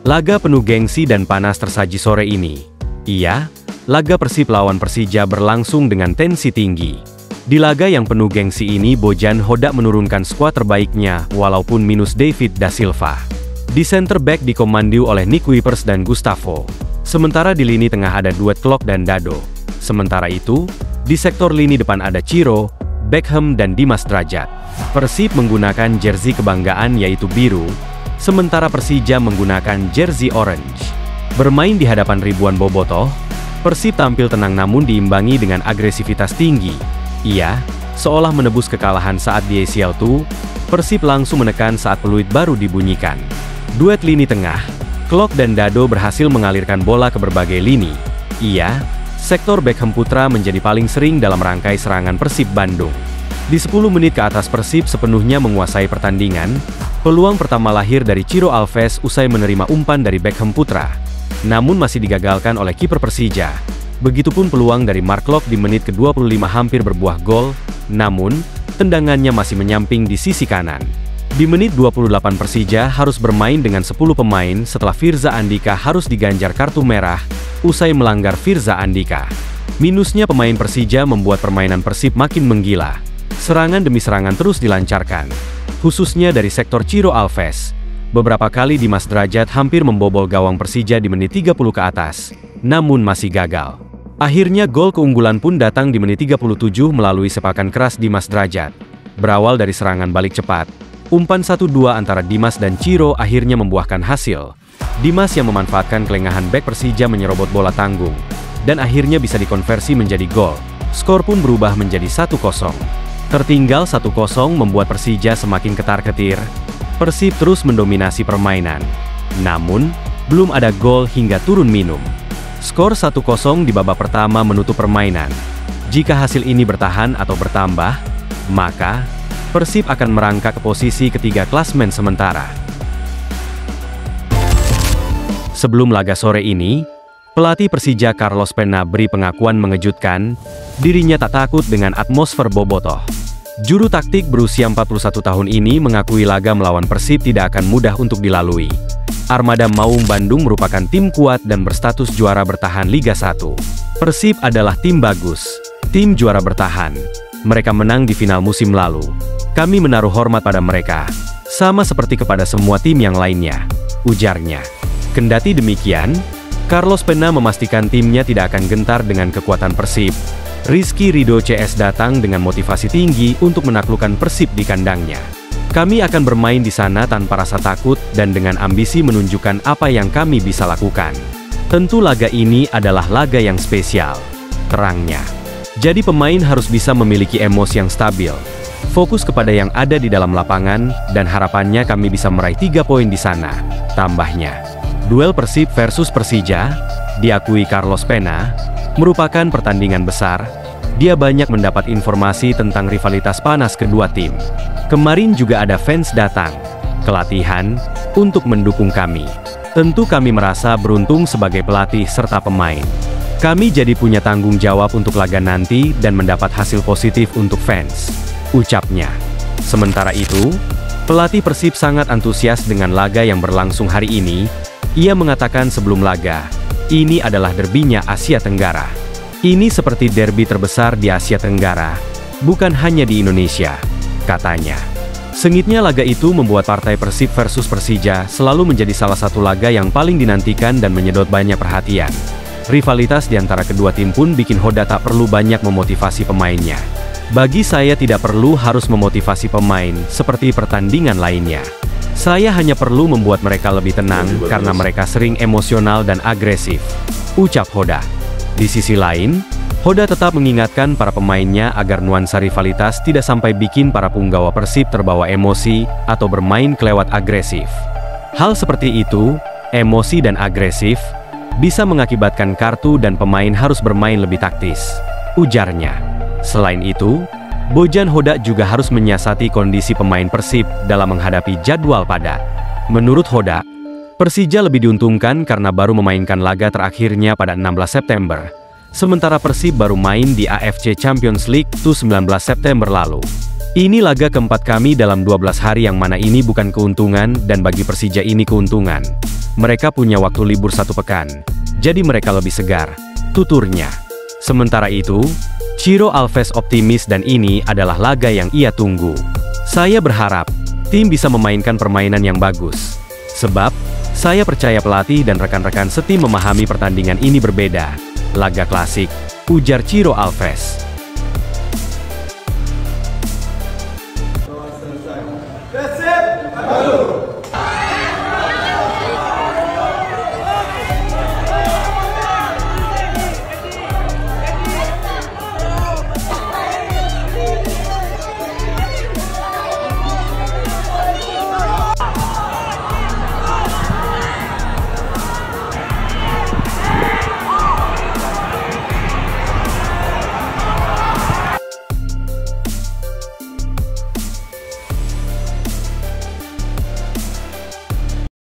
Laga penuh gengsi dan panas tersaji sore ini. Iya, laga Persib lawan Persija berlangsung dengan tensi tinggi. Di laga yang penuh gengsi ini Bojan Hodak menurunkan skuad terbaiknya walaupun minus David da Silva. Di center back dikomando oleh Nick Kuipers dan Gustavo. Sementara di lini tengah ada duet Klok dan Dado. Sementara itu, di sektor lini depan ada Ciro, Beckham dan Dimas Drajat. Persib menggunakan jersey kebanggaan yaitu biru, sementara Persija menggunakan jersey orange. Bermain di hadapan ribuan bobotoh, Persib tampil tenang namun diimbangi dengan agresivitas tinggi. Iya, seolah menebus kekalahan saat di ACL II, Persib langsung menekan saat peluit baru dibunyikan. Duet lini tengah, Klok dan Dado berhasil mengalirkan bola ke berbagai lini. Iya, sektor Beckham Putra menjadi paling sering dalam rangkai serangan Persib Bandung. Di 10 menit ke atas Persib sepenuhnya menguasai pertandingan. Peluang pertama lahir dari Ciro Alves usai menerima umpan dari Beckham Putra, namun masih digagalkan oleh kiper Persija. Begitupun peluang dari Mark Klok di menit ke-25 hampir berbuah gol, namun tendangannya masih menyamping di sisi kanan. Di menit 28 Persija harus bermain dengan 10 pemain setelah Firza Andika harus diganjar kartu merah usai melanggar Firza Andika. Minusnya pemain Persija membuat permainan Persib makin menggila. Serangan demi serangan terus dilancarkan, khususnya dari sektor Ciro Alves. Beberapa kali Dimas Drajat hampir membobol gawang Persija di menit 30 ke atas, namun masih gagal. Akhirnya gol keunggulan pun datang di menit 37 melalui sepakan keras Dimas Drajat. Berawal dari serangan balik cepat, umpan 1-2 antara Dimas dan Ciro akhirnya membuahkan hasil. Dimas yang memanfaatkan kelengahan bek Persija menyerobot bola tanggung, dan akhirnya bisa dikonversi menjadi gol. Skor pun berubah menjadi 1-0. Tertinggal 1-0 membuat Persija semakin ketar-ketir. Persib terus mendominasi permainan. Namun, belum ada gol hingga turun minum. Skor 1-0 di babak pertama menutup permainan. Jika hasil ini bertahan atau bertambah, maka Persib akan merangkak ke posisi ketiga klasmen sementara. Sebelum laga sore ini, pelatih Persija Carlos Pena beri pengakuan mengejutkan, dirinya tak takut dengan atmosfer bobotoh. Juru taktik berusia 41 tahun ini mengakui laga melawan Persib tidak akan mudah untuk dilalui. Armada Maung Bandung merupakan tim kuat dan berstatus juara bertahan Liga 1. Persib adalah tim bagus, tim juara bertahan. Mereka menang di final musim lalu. Kami menaruh hormat pada mereka, sama seperti kepada semua tim yang lainnya, ujarnya. Kendati demikian, Carlos Pena memastikan timnya tidak akan gentar dengan kekuatan Persib. Rizky Ridho CS datang dengan motivasi tinggi untuk menaklukkan Persib di kandangnya. Kami akan bermain di sana tanpa rasa takut dan dengan ambisi menunjukkan apa yang kami bisa lakukan. Tentu laga ini adalah laga yang spesial, terangnya. Jadi pemain harus bisa memiliki emosi yang stabil, fokus kepada yang ada di dalam lapangan, dan harapannya kami bisa meraih 3 poin di sana, tambahnya. Duel Persib versus Persija, diakui Carlos Pena, merupakan pertandingan besar. Dia banyak mendapat informasi tentang rivalitas panas kedua tim. Kemarin juga ada fans datang ke latihan untuk mendukung kami. Tentu kami merasa beruntung sebagai pelatih serta pemain. Kami jadi punya tanggung jawab untuk laga nanti dan mendapat hasil positif untuk fans, ucapnya. Sementara itu, pelatih Persib sangat antusias dengan laga yang berlangsung hari ini. Ia mengatakan sebelum laga, ini adalah derbinya Asia Tenggara. Ini seperti derby terbesar di Asia Tenggara, bukan hanya di Indonesia, katanya. Sengitnya laga itu membuat partai Persib versus Persija selalu menjadi salah satu laga yang paling dinantikan dan menyedot banyak perhatian. Rivalitas di antara kedua tim pun bikin Hoda tak perlu banyak memotivasi pemainnya. Bagi saya tidak perlu harus memotivasi pemain seperti pertandingan lainnya. Saya hanya perlu membuat mereka lebih tenang karena mereka sering emosional dan agresif, ucap Hoda. Di sisi lain, Hoda tetap mengingatkan para pemainnya agar nuansa rivalitas tidak sampai bikin para punggawa Persib terbawa emosi atau bermain kelewat agresif. Hal seperti itu, emosi dan agresif, bisa mengakibatkan kartu dan pemain harus bermain lebih taktis, ujarnya. Selain itu, Bojan Hodak juga harus menyiasati kondisi pemain Persib dalam menghadapi jadwal padat. Menurut Hodak, Persija lebih diuntungkan karena baru memainkan laga terakhirnya pada 16 September. Sementara Persib baru main di AFC Champions League 19 September lalu. Ini laga keempat kami dalam 12 hari yang mana ini bukan keuntungan dan bagi Persija ini keuntungan. Mereka punya waktu libur 1 pekan, jadi mereka lebih segar, tuturnya. Sementara itu, Ciro Alves optimis dan ini adalah laga yang ia tunggu. Saya berharap tim bisa memainkan permainan yang bagus. Sebab, saya percaya pelatih dan rekan-rekan setim memahami pertandingan ini berbeda. Laga klasik, ujar Ciro Alves.